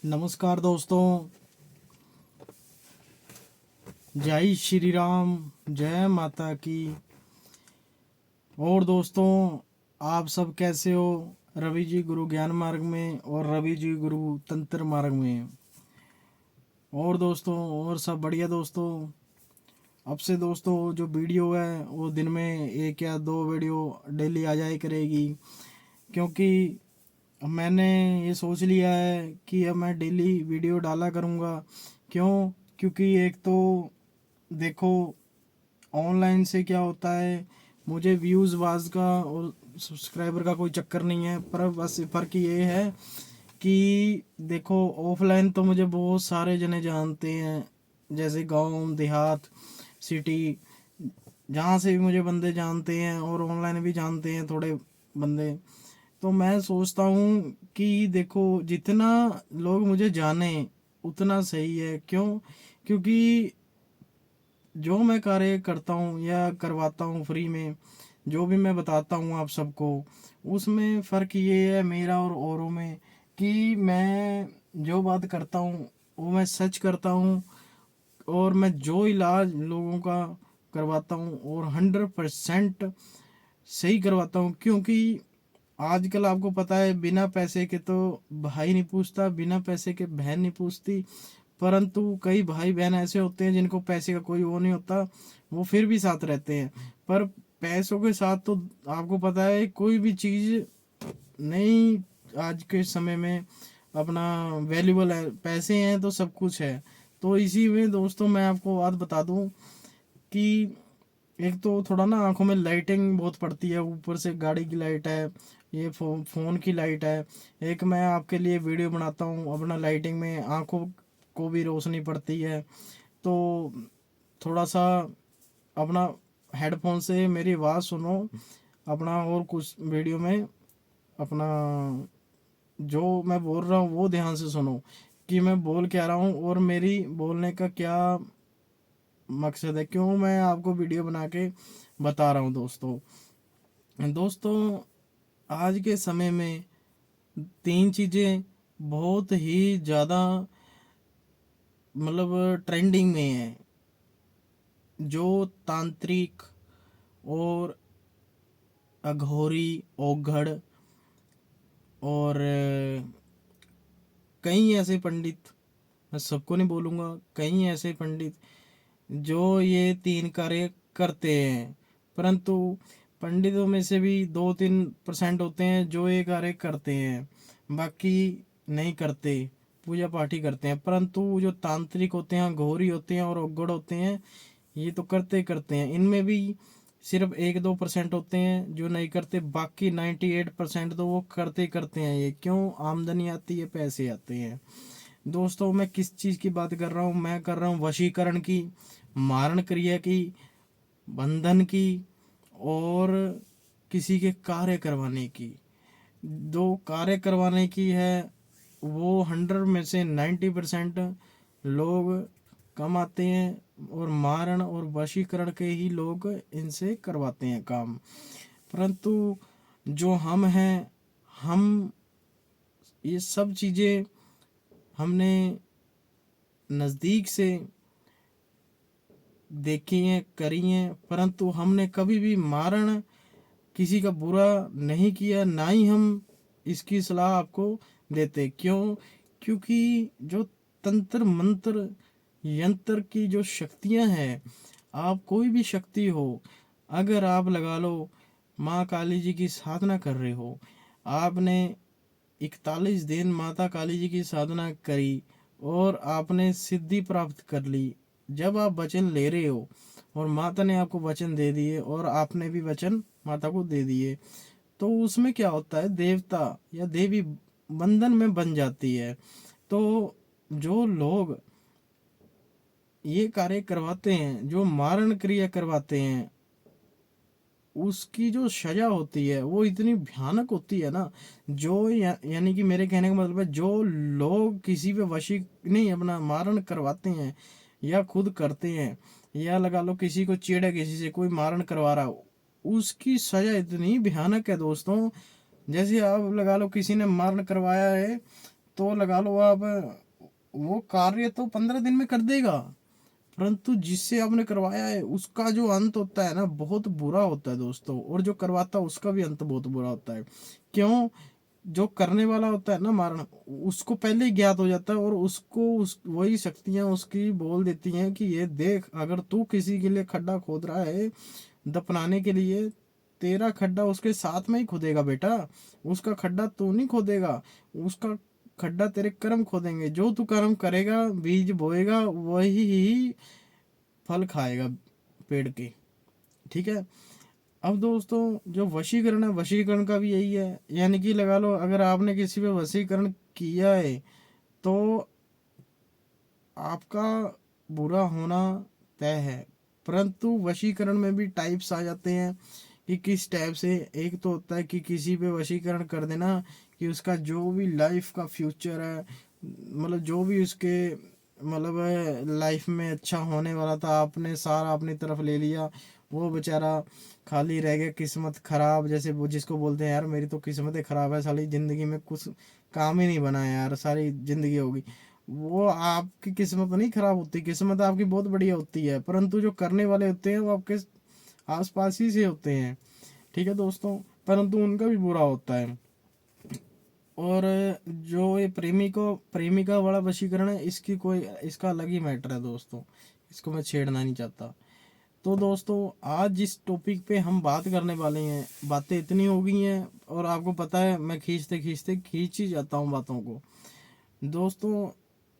नमस्कार दोस्तों। जय श्री राम, जय माता की। और दोस्तों, आप सब कैसे हो? रवि जी गुरु ज्ञान मार्ग में और रवि जी गुरु तंत्र मार्ग में। और दोस्तों, और सब बढ़िया दोस्तों। अब से दोस्तों जो वीडियो है वो दिन में एक या दो वीडियो डेली आ जाए करेगी, क्योंकि मैंने ये सोच लिया है कि अब मैं डेली वीडियो डाला करूँगा। क्यों? क्योंकि एक तो देखो, ऑनलाइन से क्या होता है, मुझे व्यूज़ वाज का और सब्सक्राइबर का कोई चक्कर नहीं है, पर बस फ़र्क ये है कि देखो, ऑफलाइन तो मुझे बहुत सारे जने जानते हैं, जैसे गांव देहात सिटी, जहाँ से भी मुझे बंदे जानते हैं, और ऑनलाइन भी जानते हैं थोड़े बंदे। तो मैं सोचता हूँ कि देखो, जितना लोग मुझे जाने उतना सही है। क्यों? क्योंकि जो मैं कार्य करता हूँ या करवाता हूँ फ्री में, जो भी मैं बताता हूँ आप सबको, उसमें फ़र्क ये है मेरा और औरों में, कि मैं जो बात करता हूँ वो मैं सच करता हूँ, और मैं जो इलाज लोगों का करवाता हूँ और 100% सही करवाता हूँ। क्योंकि आजकल आपको पता है, बिना पैसे के तो भाई नहीं पूछता, बिना पैसे के बहन नहीं पूछती। परंतु कई भाई बहन ऐसे होते हैं जिनको पैसे का कोई वो नहीं होता, वो फिर भी साथ रहते हैं। पर पैसों के साथ तो आपको पता है कोई भी चीज़ नहीं आज के समय में अपना वैल्यूबल है। पैसे हैं तो सब कुछ है। तो इसी में दोस्तों मैं आपको बात बता दूं कि एक तो थोड़ा ना आंखों में लाइटिंग बहुत पड़ती है, ऊपर से गाड़ी की लाइट है, ये फ़ोन की लाइट है। एक मैं आपके लिए वीडियो बनाता हूँ अपना, लाइटिंग में आंखों को भी रोशनी पड़ती है। तो थोड़ा सा अपना हेडफोन से मेरी आवाज़ सुनो अपना, और कुछ वीडियो में अपना जो मैं बोल रहा हूँ वो ध्यान से सुनो कि मैं बोल क्या रहा हूँ और मेरी बोलने का क्या मकसद है, क्यों मैं आपको वीडियो बना के बता रहा हूँ दोस्तों। दोस्तों, आज के समय में तीन चीज़ें बहुत ही ज़्यादा मतलब ट्रेंडिंग में है, जो तांत्रिक और अघोरी ओघड़ और कई ऐसे पंडित, मैं सबको नहीं बोलूँगा, कई ऐसे पंडित जो ये तीन कार्य करते हैं। परंतु पंडितों में से भी 2-3% होते हैं जो ये कार्य करते हैं, बाकी नहीं करते, पूजा पाठ ही करते हैं। परंतु जो तांत्रिक होते हैं, घोरी होते हैं और उग्गड़ होते हैं, ये तो करते करते हैं। इनमें भी सिर्फ 1-2% होते हैं जो नहीं करते, बाकी 98% तो वो करते करते हैं। ये क्यों? आमदनी आती है, पैसे आते हैं। दोस्तों, मैं किस चीज़ की बात कर रहा हूँ? मैं कर रहा हूँ वशीकरण की, मारण क्रिया की, बंधन की, और किसी के कार्य करवाने की। दो कार्य करवाने की है, वो 100 में से 90% लोग कम आते हैं, और मारण और वशीकरण के ही लोग इनसे करवाते हैं काम। परंतु जो हम हैं, हम ये सब चीज़ें हमने नज़दीक से देखी हैं, करी हैं, परंतु हमने कभी भी मारण किसी का बुरा नहीं किया, ना ही हम इसकी सलाह आपको देते। क्यों? क्योंकि जो तंत्र मंत्र यंत्र की जो शक्तियां हैं, आप कोई भी शक्ति हो, अगर आप लगा लो माँ काली जी की साधना कर रहे हो, आपने 41 दिन माता काली जी की साधना करी और आपने सिद्धि प्राप्त कर ली, जब आप वचन ले रहे हो और माता ने आपको वचन दे दिए और आपने भी वचन माता को दे दिए, तो उसमें क्या होता है, देवता या देवी बंधन में बन जाती है। तो जो लोग ये कार्य करवाते हैं, जो मारण क्रिया करवाते हैं, उसकी जो सजा होती है वो इतनी भयानक होती है ना। जो यानी कि मेरे कहने का मतलब है, जो लोग किसी पे वशी नहीं अपना मारण करवाते हैं या खुद करते हैं, या लगा लो किसी को चिढ़ किसी से कोई मारण करवा रहा हो, उसकी सजा इतनी भयानक है दोस्तों। जैसे आप लगा लो किसी ने मारण करवाया है, तो लगा लो आप, वो कार्य तो 15 दिन में कर देगा, परंतु जिससे आपने करवाया है उसका जो अंत होता है ना बहुत बुरा होता है दोस्तों, और जो करवाता है उसका भी अंत बहुत बुरा होता है। क्यों? जो करने वाला होता है ना मारना, उसको पहले ही ज्ञात हो जाता है, और उसको वही शक्तियां उसकी बोल देती हैं कि ये देख, अगर तू किसी के लिए खड्डा खोद रहा है दफनाने के लिए, तेरा खड्डा उसके साथ में ही खोदेगा बेटा, उसका खड्डा तू नहीं खोदेगा, उसका खड्डा तेरे कर्म खोदेंगे। जो तू कर्म करेगा, बीज बोएगा, वही फल खाएगा पेड़ के। ठीक है। अब दोस्तों जो वशीकरण है, वशीकरण का भी यही है, यानी कि लगा लो अगर आपने किसी पे वशीकरण किया है तो आपका बुरा होना तय है। परंतु वशीकरण में भी टाइप्स आ जाते हैं कि किस टाइप से। एक तो होता है कि किसी पे वशीकरण कर देना कि उसका जो भी लाइफ का फ्यूचर है, मतलब जो भी उसके मतलब लाइफ में अच्छा होने वाला था, आपने सारा अपनी तरफ ले लिया, वो बेचारा खाली रह गया, किस्मत खराब, जैसे वो जिसको बोलते हैं यार मेरी तो किस्मत ही खराब है, सारी ज़िंदगी में कुछ काम ही नहीं बना है यार, सारी ज़िंदगी होगी। वो आपकी किस्मत नहीं खराब होती, किस्मत आपकी बहुत बढ़िया होती है, परंतु जो करने वाले होते हैं वो आपके आसपास ही से होते हैं। ठीक है दोस्तों, परंतु उनका भी बुरा होता है। और जो ये प्रेमिका वाला वशीकरण है, इसका अलग ही मैटर है दोस्तों, इसको मैं छेड़ना नहीं चाहता। तो दोस्तों आज जिस टॉपिक पे हम बात करने वाले हैं, बातें इतनी हो गई हैं, और आपको पता है मैं खींचते खींचते खींच ही जाता हूँ बातों को। दोस्तों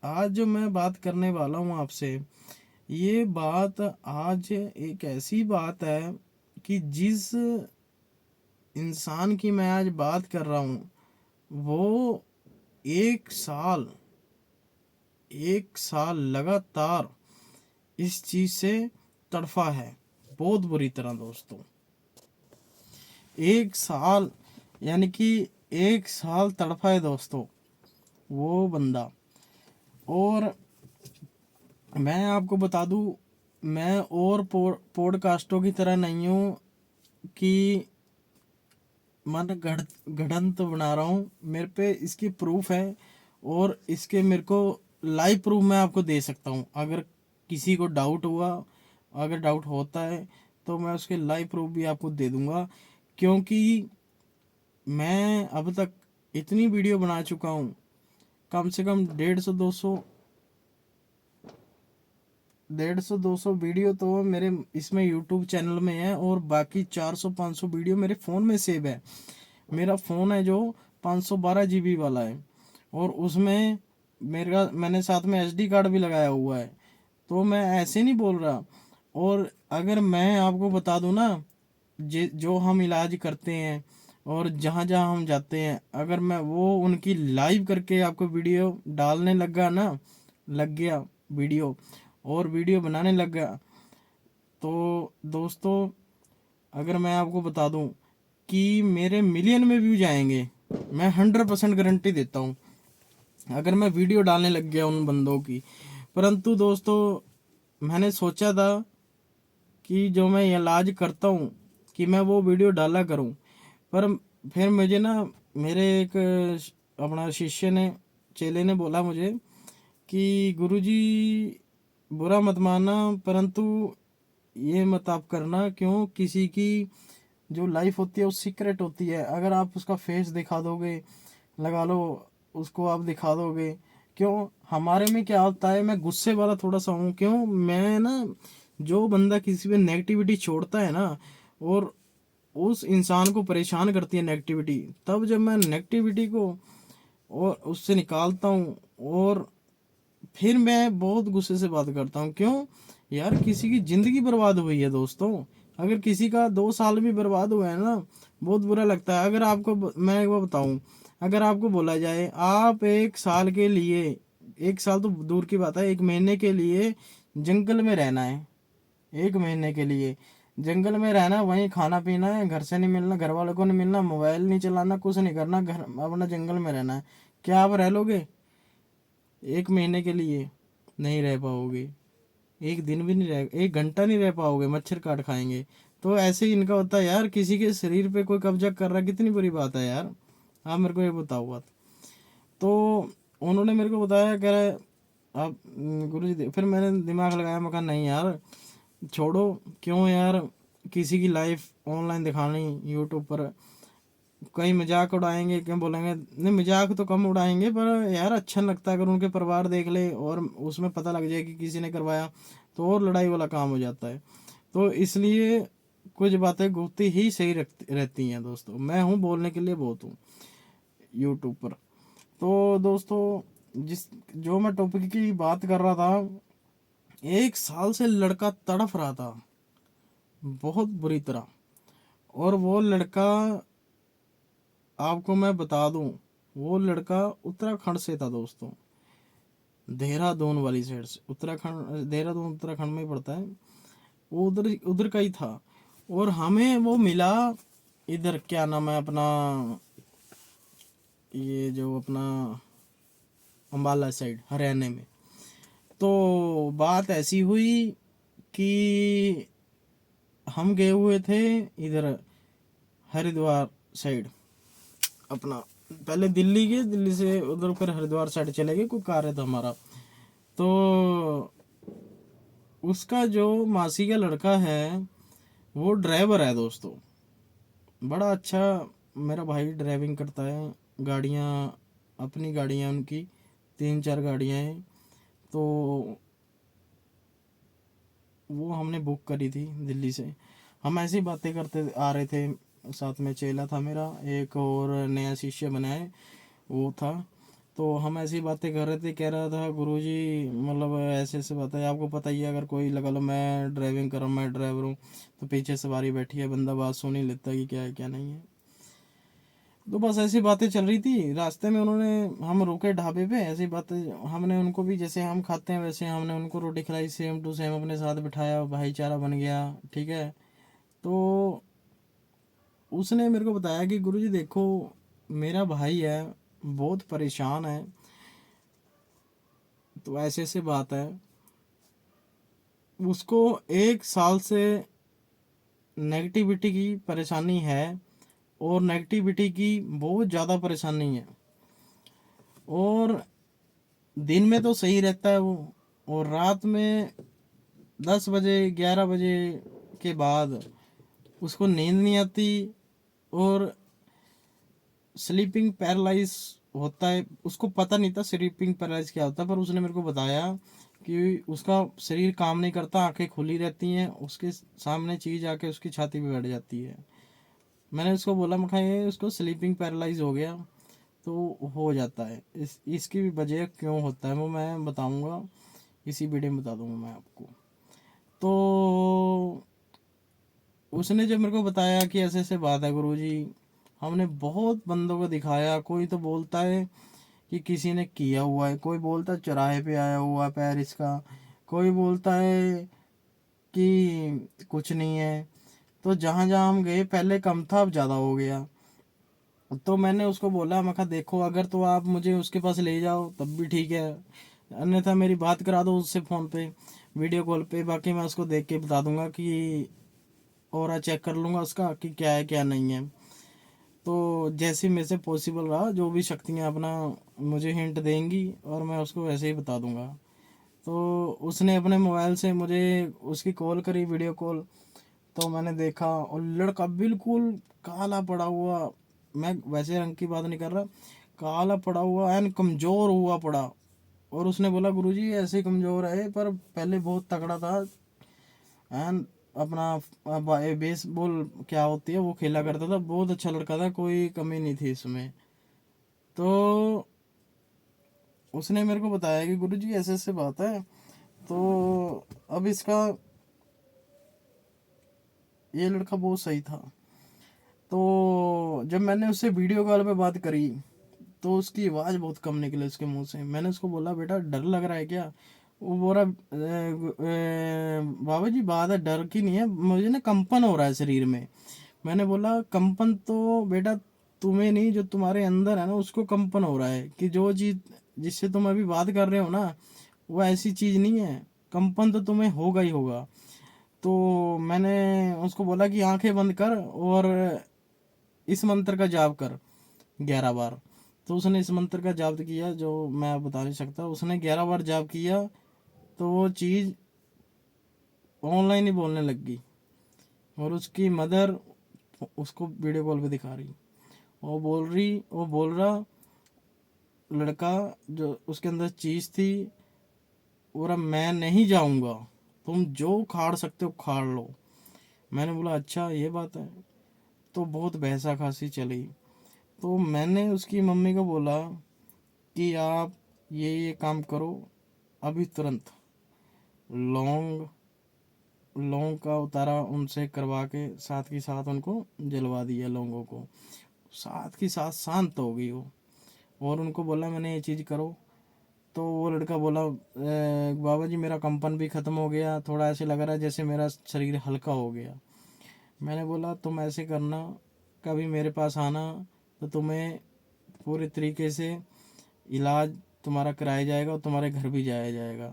आज जो मैं बात करने वाला हूँ आपसे, ये बात आज एक ऐसी बात है कि जिस इंसान की मैं आज बात कर रहा हूँ, वो 1 साल 1 साल लगातार इस चीज से तड़फा है, बहुत बुरी तरह दोस्तों। 1 साल, यानी कि 1 साल तड़फा है दोस्तों वो बंदा। और मैं आपको बता दूं, मैं और पॉडकास्टों की तरह नहीं हूँ कि मन गढ़ंत बना रहा हूँ, मेरे पे इसकी प्रूफ है, और इसके मेरे को लाइव प्रूफ मैं आपको दे सकता हूँ। अगर किसी को डाउट हुआ, अगर डाउट होता है तो मैं उसके लाइव प्रूफ भी आपको दे दूंगा, क्योंकि मैं अब तक इतनी वीडियो बना चुका हूँ, कम से कम 150 200 वीडियो तो मेरे इसमें यूट्यूब चैनल में है, और बाकी 400 500 वीडियो मेरे फ़ोन में सेव है। मेरा फ़ोन है जो 512 GB वाला है, और उसमें मैंने साथ में SD कार्ड भी लगाया हुआ है, तो मैं ऐसे नहीं बोल रहा। और अगर मैं आपको बता दूं ना, जो हम इलाज करते हैं और जहाँ जहाँ हम जाते हैं, अगर मैं वो उनकी लाइव करके आपको वीडियो डालने लग गया वीडियो, और वीडियो बनाने लग गया, तो दोस्तों अगर मैं आपको बता दूं कि मेरे मिलियन में व्यूज आएंगे, मैं 100% गारंटी देता हूँ, अगर मैं वीडियो डालने लग गया उन बंदों की। परंतु दोस्तों मैंने सोचा था कि जो मैं इलाज करता हूँ कि मैं वो वीडियो डाला करूँ, पर फिर मुझे ना मेरे एक अपना शिष्य ने, चेले ने बोला मुझे कि गुरुजी बुरा मत मानना, परंतु ये मत आप करना, क्यों? किसी की जो लाइफ होती है वो सीक्रेट होती है, अगर आप उसका फेस दिखा दोगे, लगा लो उसको आप दिखा दोगे, क्यों? हमारे में क्या होता है, मैं गुस्से वाला थोड़ा सा हूँ, क्यों? मैं ना, जो बंदा किसी पे नेगेटिविटी छोड़ता है ना, और उस इंसान को परेशान करती है नेगेटिविटी, तब जब मैं नेगेटिविटी को और उससे निकालता हूँ, और फिर मैं बहुत गुस्से से बात करता हूँ। क्यों? यार किसी की जिंदगी बर्बाद हुई है दोस्तों, अगर किसी का 2 साल भी बर्बाद हुआ है ना, बहुत बुरा लगता है। अगर आपको मैं एक बार बताऊं, अगर आपको बोला जाए आप 1 साल के लिए, 1 साल तो दूर की बात है, 1 महीने के लिए जंगल में रहना है, 1 महीने के लिए जंगल में रहना, वहीं खाना पीना है, घर से नहीं मिलना, घर वालों को नहीं मिलना, मोबाइल नहीं चलाना, कुछ नहीं करना, घर अपना जंगल में रहना है, क्या आप रह लोगे? 1 महीने के लिए नहीं रह पाओगे, एक दिन भी नहीं रह, 1 घंटा नहीं रह पाओगे, मच्छर काट खाएंगे। तो ऐसे ही इनका होता है यार, किसी के शरीर पे कोई कब्जा कर रहा है, कितनी बुरी बात है यार, आप मेरे को ये बताओ बात। तो उन्होंने मेरे को बताया, कह रहे आप गुरुजी फिर मैंने दिमाग लगाया, मैं कहा नहीं यार छोड़ो, क्यों यार किसी की लाइफ ऑनलाइन दिखानी यूट्यूब पर, कहीं मजाक उड़ाएंगे, क्यों बोलेंगे, नहीं मजाक तो कम उड़ाएंगे पर यार अच्छा नहीं लगता, अगर उनके परिवार देख ले और उसमें पता लग जाए कि किसी ने करवाया तो और लड़ाई वाला काम हो जाता है। तो इसलिए कुछ बातें गुप्त ही सही रहती हैं दोस्तों। मैं हूँ बोलने के लिए बहुत हूँ यूट्यूब पर। तो दोस्तों जिस जो मैं टॉपिक की बात कर रहा था, 1 साल से लड़का तड़फ रहा था बहुत बुरी तरह, और वो लड़का आपको मैं बता दूं, वो लड़का उत्तराखंड से था दोस्तों, देहरादून वाली साइड से। उत्तराखंड, देहरादून उत्तराखंड में ही पड़ता है, वो उधर उधर का ही था। और हमें वो मिला इधर, क्या नाम है अपना, ये जो अपना अम्बाला साइड हरियाणा में। तो बात ऐसी हुई कि हम गए हुए थे इधर हरिद्वार साइड अपना, पहले दिल्ली गए, दिल्ली से उधर फिर हरिद्वार साइड चले गए, कोई कार्य था हमारा। तो उसका जो मासी का लड़का है वो ड्राइवर है दोस्तों, बड़ा अच्छा मेरा भाई ड्राइविंग करता है, गाड़ियाँ अपनी गाड़ियाँ उनकी 3-4 गाड़ियाँ हैं। तो वो हमने बुक करी थी दिल्ली से। हम ऐसी बातें करते आ रहे थे, साथ में चेला था मेरा, एक और नया शिष्य बना है वो था। तो हम ऐसी बातें कर रहे थे, कह रहा था गुरुजी मतलब ऐसे ऐसे बात है, आपको पता ही है अगर कोई लगा लो मैं ड्राइविंग कर रहा हूँ, मैं ड्राइवर हूँ, तो पीछे सवारी बैठी है, बंदा बात सुन ही लेता कि क्या है क्या नहीं है। तो बस ऐसी बातें चल रही थी रास्ते में, उन्होंने, हम रुके ढाबे पे, ऐसी बातें, हमने उनको भी जैसे हम खाते हैं वैसे हमने उनको रोटी खिलाई, सेम टू सेम अपने साथ बिठाया, भाईचारा बन गया, ठीक है। तो उसने मेरे को बताया कि गुरुजी देखो मेरा भाई है, बहुत परेशान है, तो ऐसे ऐसे बात है, उसको 1 साल से नेगेटिविटी की परेशानी है, और नेगेटिविटी की बहुत ज़्यादा परेशानी है, और दिन में तो सही रहता है वो, और रात में 10 बजे 11 बजे के बाद उसको नींद नहीं आती, और स्लीपिंग पैरालाइज होता है। उसको पता नहीं था स्लीपिंग पैरालाइज क्या होता है, पर उसने मेरे को बताया कि उसका शरीर काम नहीं करता, आंखें खुली रहती हैं, उसके सामने चीज़ आके उसकी छाती पे बैठ जाती है। मैंने उसको बोला, मैं कहा ये उसको स्लीपिंग पैरालाइज हो गया, तो हो जाता है, इसकी भी वजह क्यों होता है वो मैं बताऊंगा, इसी वीडियो में बता दूंगा मैं आपको। तो उसने जब मेरे को बताया कि ऐसे ऐसे बात है गुरुजी, हमने बहुत बंदों को दिखाया, कोई तो बोलता है कि किसी ने किया हुआ है, कोई बोलता है चौराहे पे आया हुआ है पेरिस का, कोई बोलता है कि कुछ नहीं है। तो जहाँ जहाँ हम गए पहले कम था, अब ज़्यादा हो गया। तो मैंने उसको बोला, मैं कहा देखो अगर तो आप मुझे उसके पास ले जाओ तब भी ठीक है, अन्यथा मेरी बात करा दो उससे फ़ोन पे, वीडियो कॉल पे, बाकी मैं उसको देख के बता दूंगा कि और चेक कर लूँगा उसका कि क्या है क्या नहीं है। तो जैसे मेरे से पॉसिबल रहा, जो भी शक्तियाँ अपना मुझे हिंट देंगी और मैं उसको वैसे ही बता दूंगा। तो उसने अपने मोबाइल से मुझे उसकी कॉल करी, वीडियो कॉल, तो मैंने देखा और लड़का बिल्कुल काला पड़ा हुआ, मैं वैसे रंग की बात नहीं कर रहा, काला पड़ा हुआ एन कमज़ोर हुआ पड़ा। और उसने बोला गुरुजी ऐसे कमज़ोर है पर पहले बहुत तगड़ा था, एन अपना बेसबॉल क्या होती है वो खेला करता था, बहुत अच्छा लड़का था, कोई कमी नहीं थी इसमें। तो उसने मेरे को बताया कि गुरुजी ऐसे ऐसे बात है। तो अब इसका, ये लड़का बहुत सही था। तो जब मैंने उससे वीडियो कॉल पे बात करी तो उसकी आवाज़ बहुत कम निकली उसके मुंह से। मैंने उसको बोला बेटा डर लग रहा है क्या? वो बोला बाबा जी बात है डर की नहीं है, मुझे ना कंपन हो रहा है शरीर में। मैंने बोला कंपन तो बेटा तुम्हें नहीं, जो तुम्हारे अंदर है ना उसको कंपन हो रहा है, कि जो चीज़ जिससे तुम अभी बात कर रहे हो ना वो ऐसी चीज़ नहीं है, कंपन तो तुम्हें होगा ही होगा। तो मैंने उसको बोला कि आंखें बंद कर और इस मंत्र का जाप कर 11 बार। तो उसने इस मंत्र का जाप किया जो मैं अब बता नहीं सकता, उसने 11 बार जाप किया तो वो चीज़ ऑनलाइन ही बोलने लग गई। और उसकी मदर उसको वीडियो कॉल पे दिखा रही, वो बोल रहा लड़का जो उसके अंदर चीज़ थी, बोला मैं नहीं जाऊंगा, तुम जो उखाड़ सकते हो उखाड़ लो। मैंने बोला अच्छा ये बात है। तो बहुत बहसा खासी चली। तो मैंने उसकी मम्मी को बोला कि आप ये काम करो अभी तुरंत। लौंग लौंग का उतारा उनसे करवा के साथ के साथ उनको जलवा दिया लौंगों को, साथ के साथ शांत हो गई वो। और उनको बोला मैंने ये चीज़ करो। तो वो लड़का बोला बाबा जी मेरा कंपन भी ख़त्म हो गया, थोड़ा ऐसे लग रहा है जैसे मेरा शरीर हल्का हो गया। मैंने बोला तुम ऐसे करना, कभी मेरे पास आना तो तुम्हें पूरे तरीके से इलाज तुम्हारा कराया जाएगा और तुम्हारे घर भी जाया जाएगा।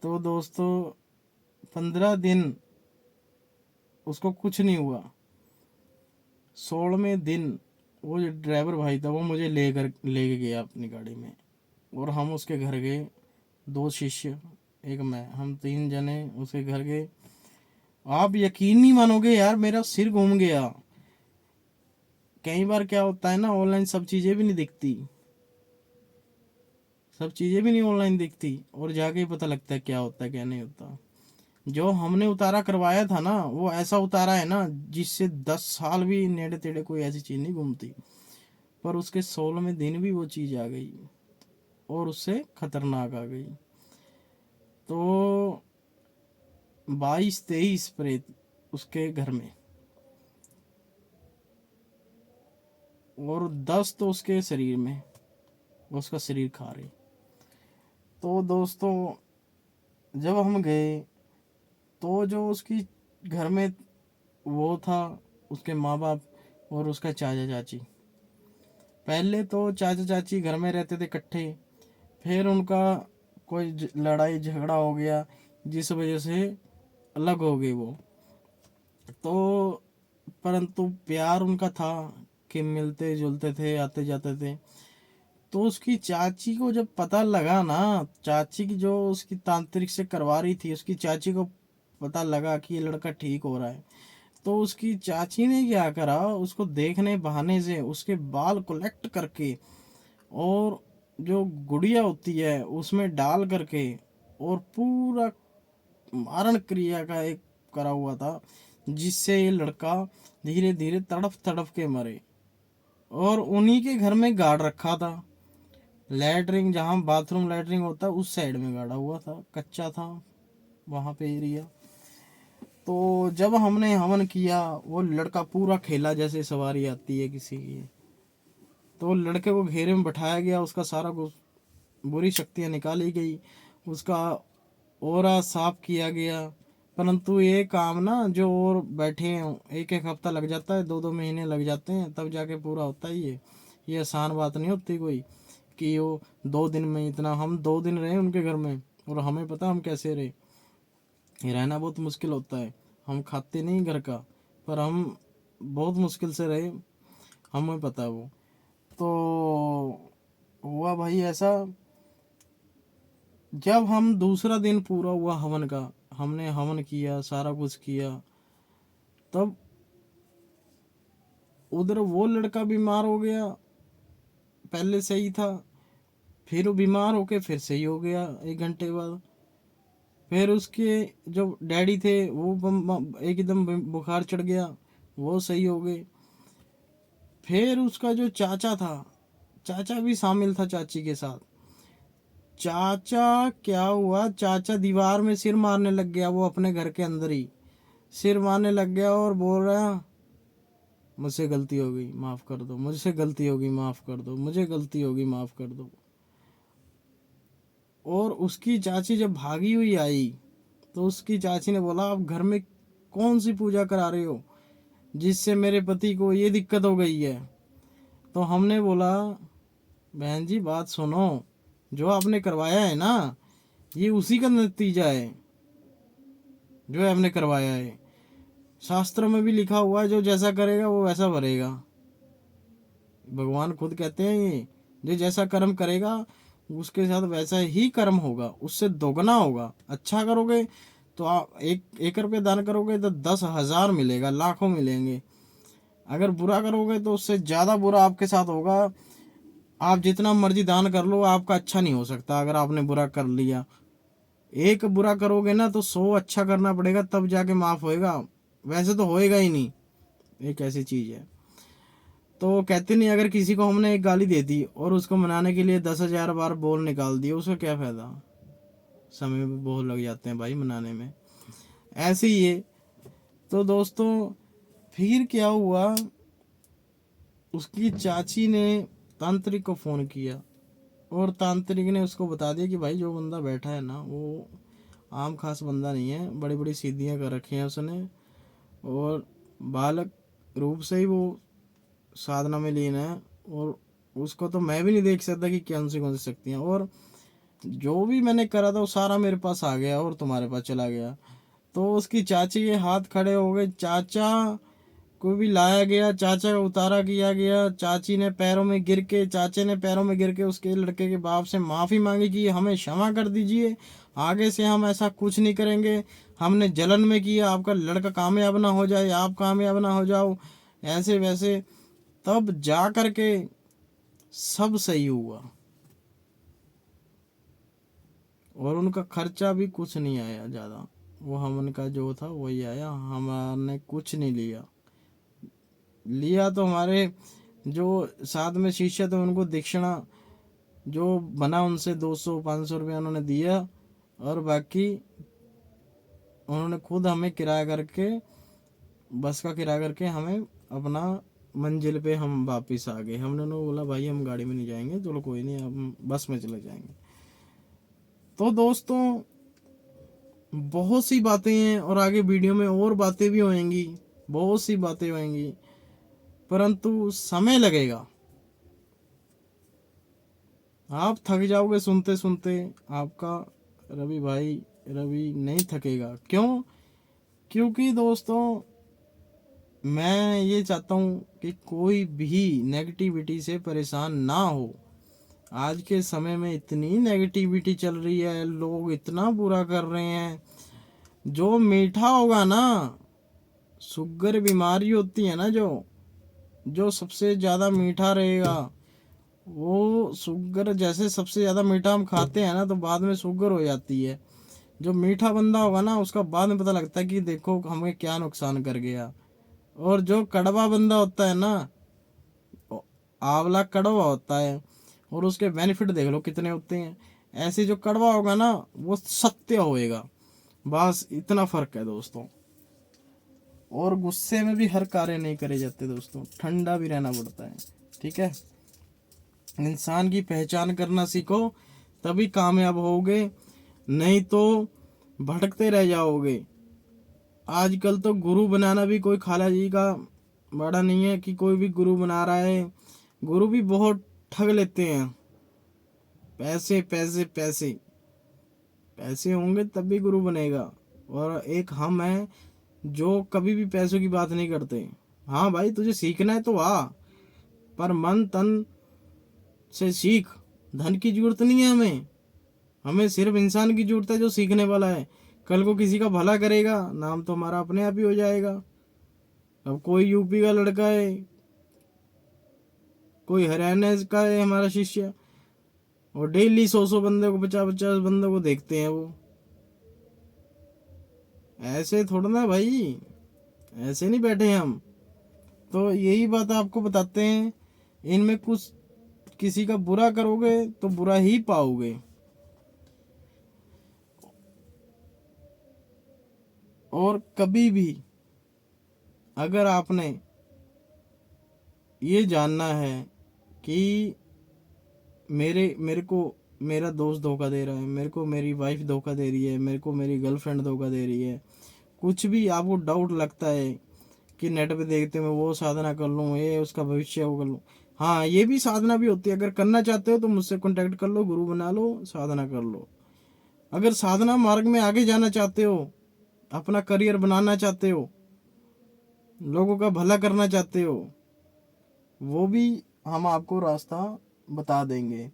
तो दोस्तों 15 दिन उसको कुछ नहीं हुआ। 16वें दिन वो जो ड्राइवर भाई था वो मुझे ले गया अपनी गाड़ी में, और हम उसके घर गए। 2 शिष्य एक मैं, हम 3 जने उसके घर गए। आप यकीन नहीं मानोगे यार, मेरा सिर घूम गया। कई बार क्या होता है ना, ऑनलाइन सब चीज़ें भी नहीं दिखती, सब चीज़ें भी नहीं ऑनलाइन दिखती, और जाके ही पता लगता है क्या होता है क्या नहीं होता। जो हमने उतारा करवाया था ना, वो ऐसा उतारा है ना जिससे 10 साल भी नेड़े तेड़े कोई ऐसी चीज़ नहीं घूमती। पर उसके 16वें दिन भी वो चीज़ आ गई, और उससे खतरनाक आ गई। तो 22-23 प्रेत उसके घर में, और 10 तो उसके शरीर में, उसका शरीर खा रही। तो दोस्तों जब हम गए तो जो उसकी घर में वो था, उसके माँ बाप और उसका चाचा चाची। पहले तो चाचा चाची घर में रहते थे इकट्ठे, फिर उनका कोई लड़ाई झगड़ा हो गया जिस वजह से अलग हो गए वो। तो परंतु प्यार उनका था कि मिलते जुलते थे, आते जाते थे। तो उसकी चाची को जब पता लगा ना, चाची की जो उसकी तांत्रिक से करवा रही थी, उसकी चाची को पता लगा कि ये लड़का ठीक हो रहा है, तो उसकी चाची ने क्या करा, उसको देखने बहाने से उसके बाल कलेक्ट करके और जो गुड़िया होती है उसमें डाल करके, और पूरा मारण क्रिया का एक करा हुआ था, जिससे ये लड़का धीरे धीरे तड़फ तड़फ के मरे। और उन्हीं के घर में गाड़ रखा था, लैटरिन जहाँ बाथरूम लैटरिन होता है उस साइड में गाड़ा हुआ था, कच्चा था वहाँ पे एरिया। तो जब हमने हवन किया, वो लड़का पूरा खेला जैसे सवारी आती है किसी की। तो लड़के को घेरे में बैठाया गया, उसका सारा कुछ बुरी शक्तियाँ निकाली गई, उसका ओरा साफ किया गया। परंतु ये काम ना जो और बैठे हैं, एक एक हफ्ता लग जाता है, 2-2 महीने लग जाते हैं, तब जाके पूरा होता है। ये आसान बात नहीं होती कोई कि वो 2 दिन में इतना। हम 2 दिन रहे उनके घर में, और हमें पता हम कैसे रहे। ये रहना बहुत मुश्किल होता है, हम खाते नहीं घर का, पर हम बहुत मुश्किल से रहे, हमें पता है वो। तो हुआ भाई ऐसा, जब हम दूसरा दिन पूरा हुआ हवन का, हमने हवन किया, सारा कुछ किया, तब उधर वो लड़का बीमार हो गया, पहले सही था, फिर वो बीमार होके फिर सही हो गया 1 घंटे बाद। फिर उसके जो डैडी थे वो एकदम बुखार चढ़ गया, वो सही हो गए। फिर उसका जो चाचा था, चाचा भी शामिल था चाची के साथ। चाचा क्या हुआ, चाचा दीवार में सिर मारने लग गया, वो अपने घर के अंदर ही सिर मारने लग गया, और बोल रहा मुझसे गलती हो गई माफ़ कर दो, मुझसे गलती होगी माफ़ कर दो, मुझे गलती होगी माफ़ कर दो। और उसकी चाची जब भागी हुई आई, तो उसकी चाची ने बोला आप घर में कौन सी पूजा करा रहे हो जिससे मेरे पति को ये दिक्कत हो गई है। तो हमने बोला बहन जी बात सुनो, जो आपने करवाया है ना, ये उसी का नतीजा है जो आपने करवाया है। शास्त्रों में भी लिखा हुआ है जो जैसा करेगा वो वैसा भरेगा। भगवान खुद कहते हैं ये जो जैसा कर्म करेगा उसके साथ वैसा ही कर्म होगा, उससे दोगुना होगा। अच्छा करोगे तो आप 1 रुपये दान करोगे तो 10,000 मिलेगा, लाखों मिलेंगे। अगर बुरा करोगे तो उससे ज़्यादा बुरा आपके साथ होगा। आप जितना मर्जी दान कर लो, आपका अच्छा नहीं हो सकता। अगर आपने बुरा कर लिया, एक बुरा करोगे ना तो 100 अच्छा करना पड़ेगा, तब जाके माफ होएगा, वैसे तो होएगा ही नहीं। एक ऐसी चीज है। तो कहते नहीं, अगर किसी को हमने एक गाली दे दी और उसको मनाने के लिए 10,000 बार बोल निकाल दिए, उसका क्या फायदा? समय भी बहुत लग जाते हैं भाई मनाने में। ऐसे ही है। तो दोस्तों फिर क्या हुआ, उसकी चाची ने तांत्रिक को फोन किया और तांत्रिक ने उसको बता दिया कि भाई जो बंदा बैठा है ना, वो आम खास बंदा नहीं है, बड़ी बड़ी सीधियाँ कर रखी हैं उसने, और बालक रूप से ही वो साधना में लीन है, और उसको तो मैं भी नहीं देख सकता कि कौन सी शक्तियाँ, और जो भी मैंने करा था वो सारा मेरे पास आ गया और तुम्हारे पास चला गया। तो उसकी चाची के हाथ खड़े हो गए, चाचा को भी लाया गया, चाचा का उतारा किया गया। चाचे ने पैरों में गिर के उसके लड़के के बाप से माफ़ी मांगी कि हमें क्षमा कर दीजिए, आगे से हम ऐसा कुछ नहीं करेंगे, हमने जलन में किया, आपका लड़का कामयाब ना हो जाए, आप कामयाब ना हो जाओ, ऐसे वैसे। तब जा कर के सब सही हुआ और उनका खर्चा भी कुछ नहीं आया ज़्यादा, वो हमन का जो था वही आया, हमने कुछ नहीं लिया। लिया तो हमारे जो साथ में शिष्य थे उनको दक्षिणा जो बना उनसे 200-500 रुपया उन्होंने दिया, और बाकी उन्होंने खुद हमें किराया करके, बस का किराया करके हमें अपना मंजिल पे हम वापस आ गए। हमने उन्हें बोला भाई हम गाड़ी में नहीं जाएंगे, चलो कोई नहीं, हम बस में चले जाएंगे। तो दोस्तों बहुत सी बातें हैं और आगे वीडियो में और बातें भी होंगी, बहुत सी बातें होंगी, परंतु समय लगेगा। आप थक जाओगे सुनते सुनते, आपका रवि नहीं थकेगा। क्यों? क्योंकि दोस्तों मैं ये चाहता हूँ कि कोई भी नेगेटिविटी से परेशान ना हो। आज के समय में इतनी नेगेटिविटी चल रही है, लोग इतना बुरा कर रहे हैं। जो मीठा होगा ना, शुगर बीमारी होती है ना, जो सबसे ज़्यादा मीठा रहेगा, वो शुगर, जैसे सबसे ज़्यादा मीठा हम खाते हैं ना तो बाद में शुगर हो जाती है। जो मीठा बंदा होगा ना उसका बाद में पता लगता है कि देखो हमें क्या नुकसान कर गया। और जो कड़वा बंदा होता है ना, आंवला कड़वा होता है और उसके बेनिफिट देख लो कितने होते हैं। ऐसे जो कड़वा होगा ना वो सत्य होएगा। बस इतना फर्क है दोस्तों। और गुस्से में भी हर कार्य नहीं करे जाते दोस्तों, ठंडा भी रहना पड़ता है। ठीक है, इंसान की पहचान करना सीखो, तभी कामयाब होगे, नहीं तो भटकते रह जाओगे। आजकल तो गुरु बनाना भी कोई खाला जी का बड़ा नहीं है कि कोई भी गुरु बना रहा है। गुरु भी बहुत ठग लेते हैं, पैसे पैसे पैसे पैसे होंगे तब भी गुरु बनेगा। और एक हम हैं जो कभी भी पैसों की बात नहीं करते। हाँ भाई तुझे सीखना है तो आ, पर मन तन से सीख। धन की जरूरत नहीं है हमें, हमें सिर्फ इंसान की जरूरत है जो सीखने वाला है। कल को किसी का भला करेगा, नाम तो हमारा अपने आप ही हो जाएगा। अब कोई यूपी का लड़का है, कोई हरियाणा का है हमारा शिष्य, और डेली 100 बंदे को, 50 बंदों को देखते हैं वो। ऐसे थोड़ा ना भाई, ऐसे नहीं बैठे हम। तो यही बात आपको बताते हैं, इनमें कुछ किसी का बुरा करोगे तो बुरा ही पाओगे। और कभी भी अगर आपने ये जानना है कि मेरे को मेरा दोस्त धोखा दे रहा है, मेरे को मेरी वाइफ धोखा दे रही है, मेरे को मेरी गर्लफ्रेंड धोखा दे रही है, कुछ भी आपको डाउट लगता है कि नेट पे देखते मैं वो साधना कर लूँ, ये उसका भविष्य वो कर लूँ, हाँ ये भी साधना भी होती है। अगर करना चाहते हो तो मुझसे कांटेक्ट कर लो, गुरु बना लो, साधना कर लो। अगर साधना मार्ग में आगे जाना चाहते हो, अपना करियर बनाना चाहते हो, लोगों का भला करना चाहते हो, वो भी हम आपको रास्ता बता देंगे,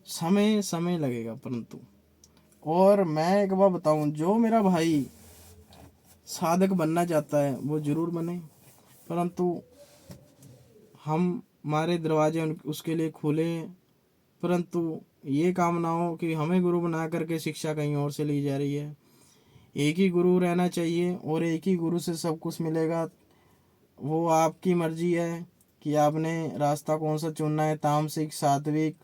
समय समय लगेगा परंतु। और मैं एक बार बताऊं, जो मेरा भाई साधक बनना चाहता है वो जरूर बने, परंतु हम हमारे दरवाजे उसके लिए खुले हैं। परंतु ये काम ना हो कि हमें गुरु बना करके शिक्षा कहीं और से ली जा रही है। एक ही गुरु रहना चाहिए और एक ही गुरु से सब कुछ मिलेगा। वो आपकी मर्जी है कि आपने रास्ता कौन सा चुनना है, तामसिक सात्विक,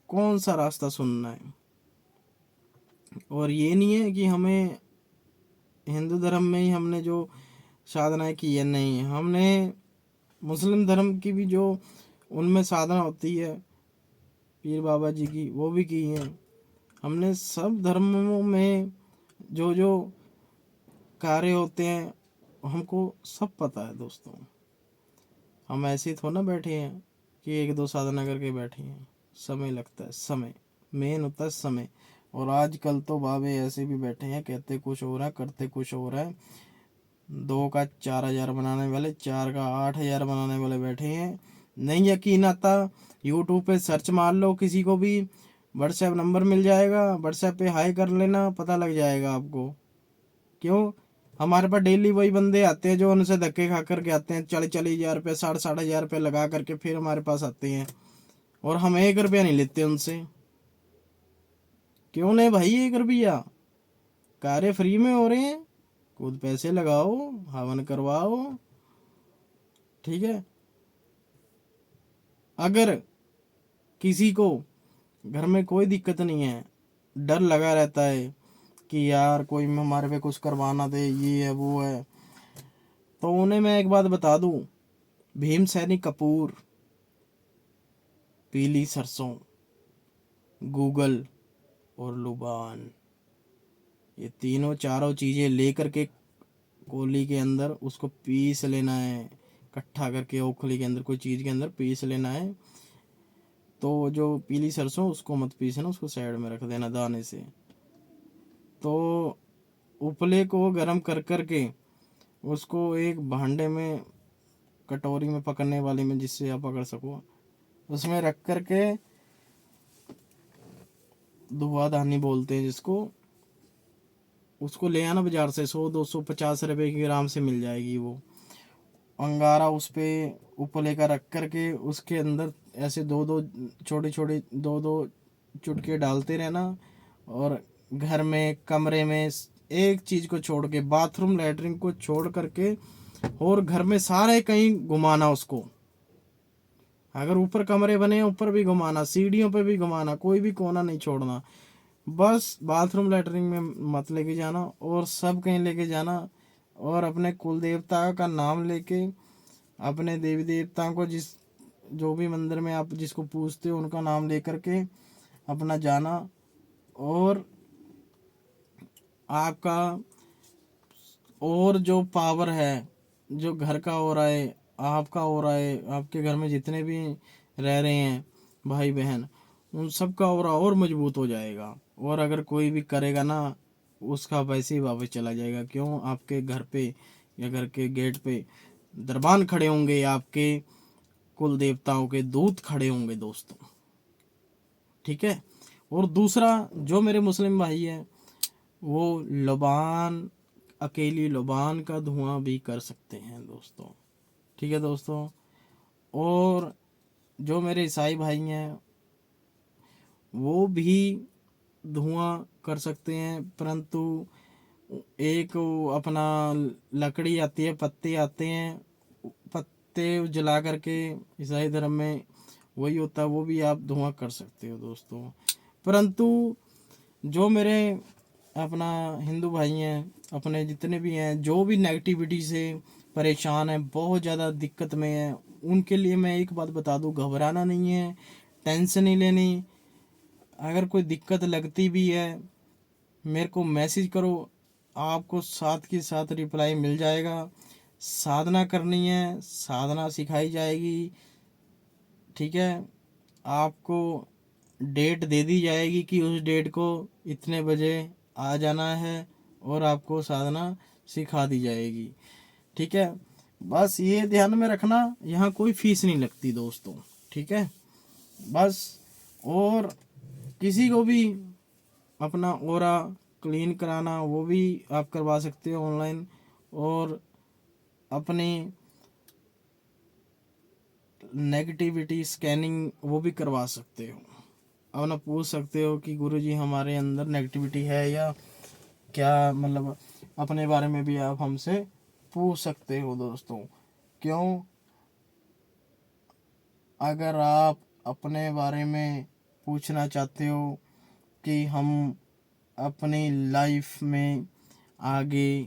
कौन सा रास्ता सुनना है। और ये नहीं है कि हमें हिंदू धर्म में ही हमने जो साधनाएं की है, नहीं, हमने मुस्लिम धर्म की भी जो उनमें साधना होती है पीर बाबा जी की, वो भी की है। हमने सब धर्मों में जो जो कार्य होते हैं हमको सब पता है दोस्तों। हम ऐसे ही थोड़ा ना बैठे हैं कि एक दो साधना करके बैठे हैं। समय लगता है, समय मेन होता है समय। और आजकल तो बाबे ऐसे भी बैठे हैं, कहते कुछ हो रहा है करते कुछ हो रहा है। 2 का 4,000 बनाने वाले, 4 का 8,000 बनाने वाले बैठे हैं। नहीं यकीन आता, यूट्यूब पे सर्च मार लो, किसी को भी व्हाट्सएप नंबर मिल जाएगा, व्हाट्सएप पे हाई कर लेना, पता लग जाएगा आपको। क्यों? हमारे पास डेली वही बंदे आते हैं जो उनसे धक्के खा करके आते हैं, 40,000 रुपये 60,000 रुपये लगा करके फिर हमारे पास आते हैं, और हम 1 रुपया नहीं लेते उनसे। क्यों नहीं भाई? 1 रुपया कार्य फ्री में हो रहे हैं, खुद पैसे लगाओ, हवन करवाओ। ठीक है। अगर किसी को घर में कोई दिक्कत नहीं है, डर लगा रहता है कि यार कोई हमारे पे कुछ करवाना दे, ये है वो है, तो उन्हें मैं एक बात बता दूं, भीम सैनी कपूर, पीली सरसों, गूगल और लुबान, ये तीनों चारों चीज़ें लेकर के कोली के अंदर उसको पीस लेना है, इकट्ठा करके ओखली के अंदर कोई चीज़ के अंदर पीस लेना है। तो जो पीली सरसों उसको मत पीसना, उसको साइड में रख देना दाने से। तो उपले को गर्म कर करके उसको एक भांडे में, कटोरी में पकड़ने वाली में, जिससे आप पकड़ सको, उसमें रख करके, धुआंधानी बोलते हैं जिसको, उसको ले आना बाजार से। 100-250 रुपये की ग्राम से मिल जाएगी वो। अंगारा उस पे उपले का रख करके उसके अंदर ऐसे दो दो छोटे छोटे 2-2 चुटके डालते रहना। और घर में, कमरे में, एक चीज़ को छोड़ के, बाथरूम लैटरिन को छोड़ करके, और घर में सारे कहीं घुमाना उसको। अगर ऊपर कमरे बने हैं ऊपर भी घुमाना, सीढ़ियों पे भी घुमाना, कोई भी कोना नहीं छोड़ना। बस बाथरूम लैटरिन में मत लेके जाना, और सब कहीं लेके जाना। और अपने कुल देवता का नाम लेके, अपने देवी देवताओं को, जिस जो भी मंदिर में आप जिसको पूजते हो उनका नाम लेकर के अपना जाना। और आपका और जो पावर है, जो घर का हो रहा है, आपका हो रहा है, आपके घर में जितने भी रह रहे हैं भाई बहन, उन सब का और मजबूत हो जाएगा। और अगर कोई भी करेगा ना, उसका वैसे ही वापस चला जाएगा। क्यों? आपके घर पे या घर के गेट पे दरबान खड़े होंगे, आपके कुल देवताओं के दूत खड़े होंगे दोस्तों। ठीक है। और दूसरा, जो मेरे मुस्लिम भाई हैं, वो लुबान, अकेली लुबान का धुआं भी कर सकते हैं दोस्तों। ठीक है दोस्तों। और जो मेरे ईसाई भाई हैं वो भी धुआं कर सकते हैं, परंतु एक वो अपना लकड़ी आती है, पत्ते आते हैं, पत्ते जला करके ईसाई धर्म में वही होता है, वो भी आप धुआं कर सकते हो दोस्तों। परंतु जो मेरे अपना हिंदू भाई हैं, अपने जितने भी हैं, जो भी नेगेटिविटी से परेशान हैं, बहुत ज़्यादा दिक्कत में हैं, उनके लिए मैं एक बात बता दूं, घबराना नहीं है, टेंशन नहीं लेनी। अगर कोई दिक्कत लगती भी है मेरे को मैसेज करो, आपको साथ के साथ रिप्लाई मिल जाएगा। साधना करनी है, साधना सिखाई जाएगी। ठीक है। आपको डेट दे दी जाएगी कि उस डेट को इतने बजे आ जाना है, और आपको साधना सिखा दी जाएगी। ठीक है। बस ये ध्यान में रखना, यहाँ कोई फीस नहीं लगती दोस्तों। ठीक है। बस। और किसी को भी अपना ऑरा क्लीन कराना वो भी आप करवा सकते हो ऑनलाइन, और अपनी नेगेटिविटी स्कैनिंग वो भी करवा सकते हो। अपना पूछ सकते हो कि गुरुजी हमारे अंदर नेगेटिविटी है या क्या, मतलब अपने बारे में भी आप हमसे पूछ सकते हो दोस्तों। क्यों, अगर आप अपने बारे में पूछना चाहते हो कि हम अपनी लाइफ में आगे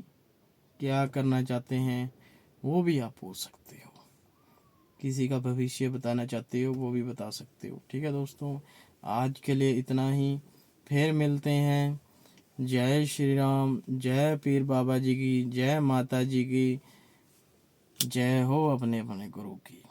क्या करना चाहते हैं, वो भी आप पूछ सकते हो। किसी का भविष्य बताना चाहते हो वो भी बता सकते हो। ठीक है दोस्तों, आज के लिए इतना ही, फिर मिलते हैं। जय श्री राम, जय पीर बाबा जी की, जय माता जी की, जय हो अपने अपने गुरु की।